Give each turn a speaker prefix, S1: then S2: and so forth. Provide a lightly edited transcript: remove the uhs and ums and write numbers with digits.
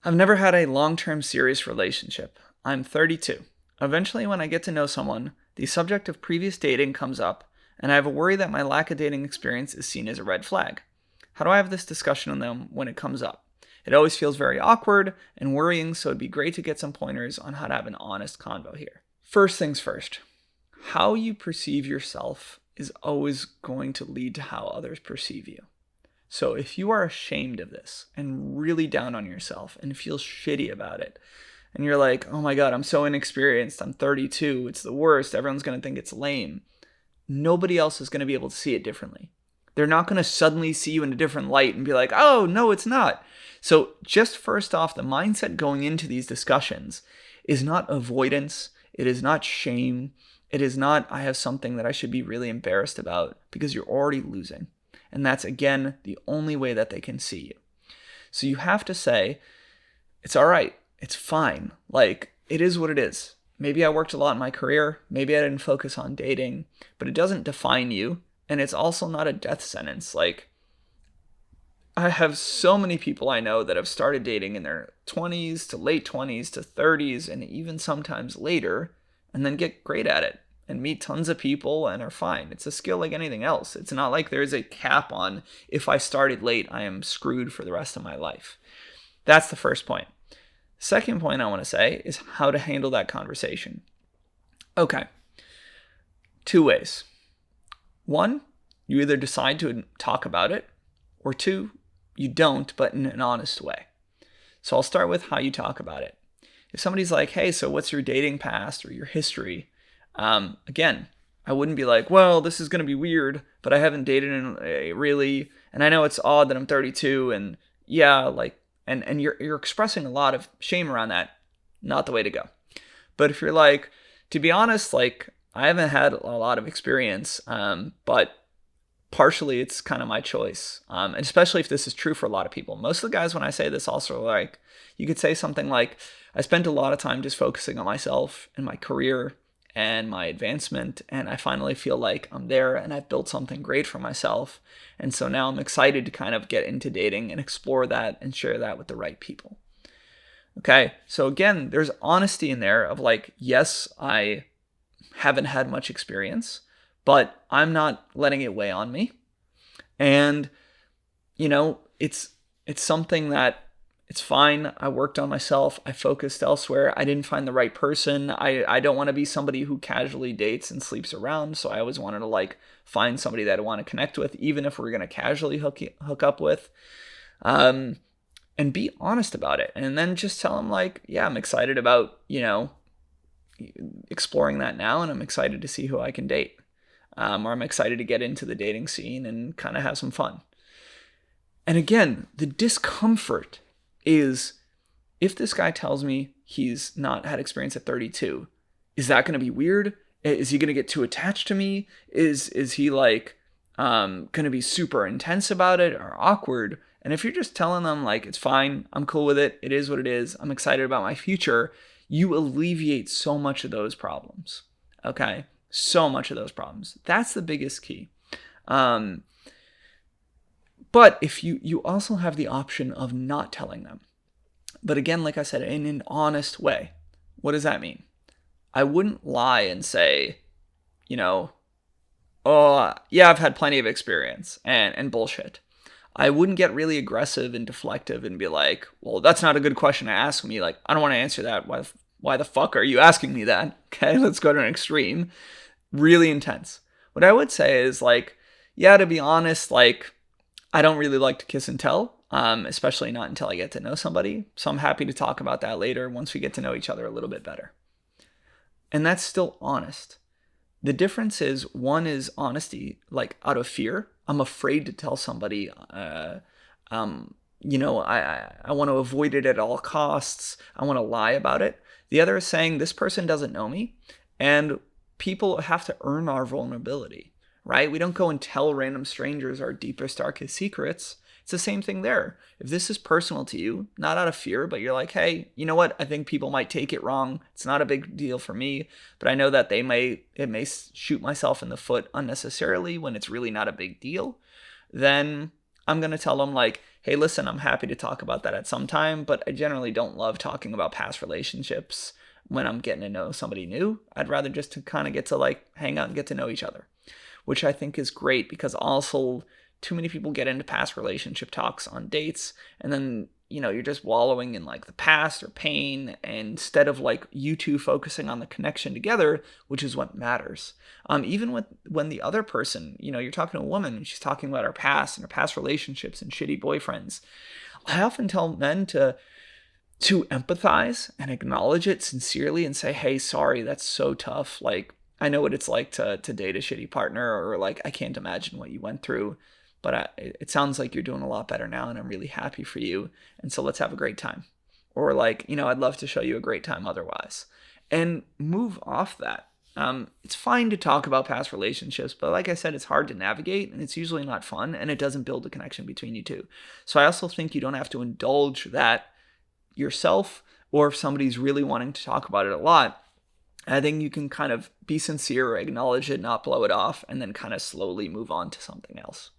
S1: I've never had a long-term serious relationship. I'm 32. Eventually, when I get to know someone, the subject of previous dating comes up, and I have a worry that my lack of dating experience is seen as a red flag. How do I have this discussion with them when it comes up? It always feels very awkward and worrying, so it'd be great to get some pointers on how to have an honest convo here. First things first, how you perceive yourself is always going to lead to how others perceive you. So if you are ashamed of this and really down on yourself and feel shitty about it, and you're like, oh my God, I'm so inexperienced, I'm 32, it's the worst, everyone's going to think it's lame, nobody else is going to be able to see it differently. They're not going to suddenly see you in a different light and be like, oh, no, it's not. So just first off, the mindset going into these discussions is not avoidance. It is not shame. It is not, I have something that I should be really embarrassed about, because you're already losing. And that's, again, the only way that they can see you. So you have to say, it's all right. It's fine. Like, it is what it is. Maybe I worked a lot in my career. Maybe I didn't focus on dating, but it doesn't define you. And it's also not a death sentence. Like, I have so many people I know that have started dating in their 20s to late 20s to 30s and even sometimes later, and then get great at it and meet tons of people and are fine. It's a skill like anything else. It's not like there's a cap on, if I started late, I am screwed for the rest of my life. That's the first point. Second point I want to say is how to handle that conversation. Okay, two ways. One, you either decide to talk about it, or two, you don't, but in an honest way. So I'll start with how you talk about it. If somebody's like, hey, so what's your dating past or your history? Again, I wouldn't be like, well, this is going to be weird, but I haven't dated in really, and I know it's odd that I'm 32, and yeah, like, and you're expressing a lot of shame around that. Not the way to go. But if you're like, to be honest, like, I haven't had a lot of experience, but partially it's kind of my choice. And especially if this is true for a lot of people. Most of the guys, when I say this, also, like, you could say something like, I spent a lot of time just focusing on myself and my career and my advancement, and I finally feel like I'm there and I've built something great for myself. And so now I'm excited to kind of get into dating and explore that and share that with the right people. Okay, so again, there's honesty in there of like, yes, I haven't had much experience, but I'm not letting it weigh on me. And, you know, it's something that, it's fine. I worked on myself. I focused elsewhere. I didn't find the right person. I don't want to be somebody who casually dates and sleeps around. So I always wanted to like find somebody that I want to connect with, even if we're going to casually hook up with, and be honest about it. And then just tell them like, yeah, I'm excited about, exploring that now. And I'm excited to see who I can date. Or I'm excited to get into the dating scene and kind of have some fun. And again, the discomfort is, if this guy tells me he's not had experience at 32, is that going to be weird? Is he going to get too attached to me? Is he like going to be super intense about it or awkward? And if you're just telling them like, it's fine, I'm cool with it, it is what it is, I'm excited about my future, you alleviate so much of those problems. Okay? So much of those problems. That's the biggest key. But if you also have the option of not telling them. But again, like I said, in an honest way. What does that mean? I wouldn't lie and say, oh, yeah, I've had plenty of experience and bullshit. I wouldn't get really aggressive and deflective and be like, well, that's not a good question to ask me. Like, I don't want to answer that. Why the fuck are you asking me that? Okay, let's go to an extreme. Really intense. What I would say is like, yeah, to be honest, like, I don't really like to kiss and tell, especially not until I get to know somebody. So I'm happy to talk about that later once we get to know each other a little bit better. And that's still honest. The difference is, one is honesty, like out of fear. I'm afraid to tell somebody, I want to avoid it at all costs. I want to lie about it. The other is saying, this person doesn't know me, and people have to earn our vulnerability. Right? We don't go and tell random strangers our deepest, darkest secrets. It's the same thing there. If this is personal to you, not out of fear, but you're like, hey, you know what? I think people might take it wrong. It's not a big deal for me, but I know that it may shoot myself in the foot unnecessarily when it's really not a big deal. Then I'm going to tell them like, hey, listen, I'm happy to talk about that at some time, but I generally don't love talking about past relationships when I'm getting to know somebody new. I'd rather just to kind of get to like hang out and get to know each other, which I think is great because also too many people get into past relationship talks on dates, and then you're just wallowing in like the past or pain, and instead of like you two focusing on the connection together, which is what matters. Even when the other person, you're talking to a woman and she's talking about her past and her past relationships and shitty boyfriends, I often tell men to empathize and acknowledge it sincerely and say, hey, sorry, that's so tough. Like, I know what it's like to date a shitty partner, or like, I can't imagine what you went through, but it sounds like you're doing a lot better now, and I'm really happy for you. And so let's have a great time. Or like, I'd love to show you a great time otherwise. And move off that. It's fine to talk about past relationships, but like I said, it's hard to navigate, and it's usually not fun, and it doesn't build a connection between you two. So I also think you don't have to indulge that yourself, or if somebody's really wanting to talk about it a lot, I think you can kind of be sincere, acknowledge it, not blow it off, and then kind of slowly move on to something else.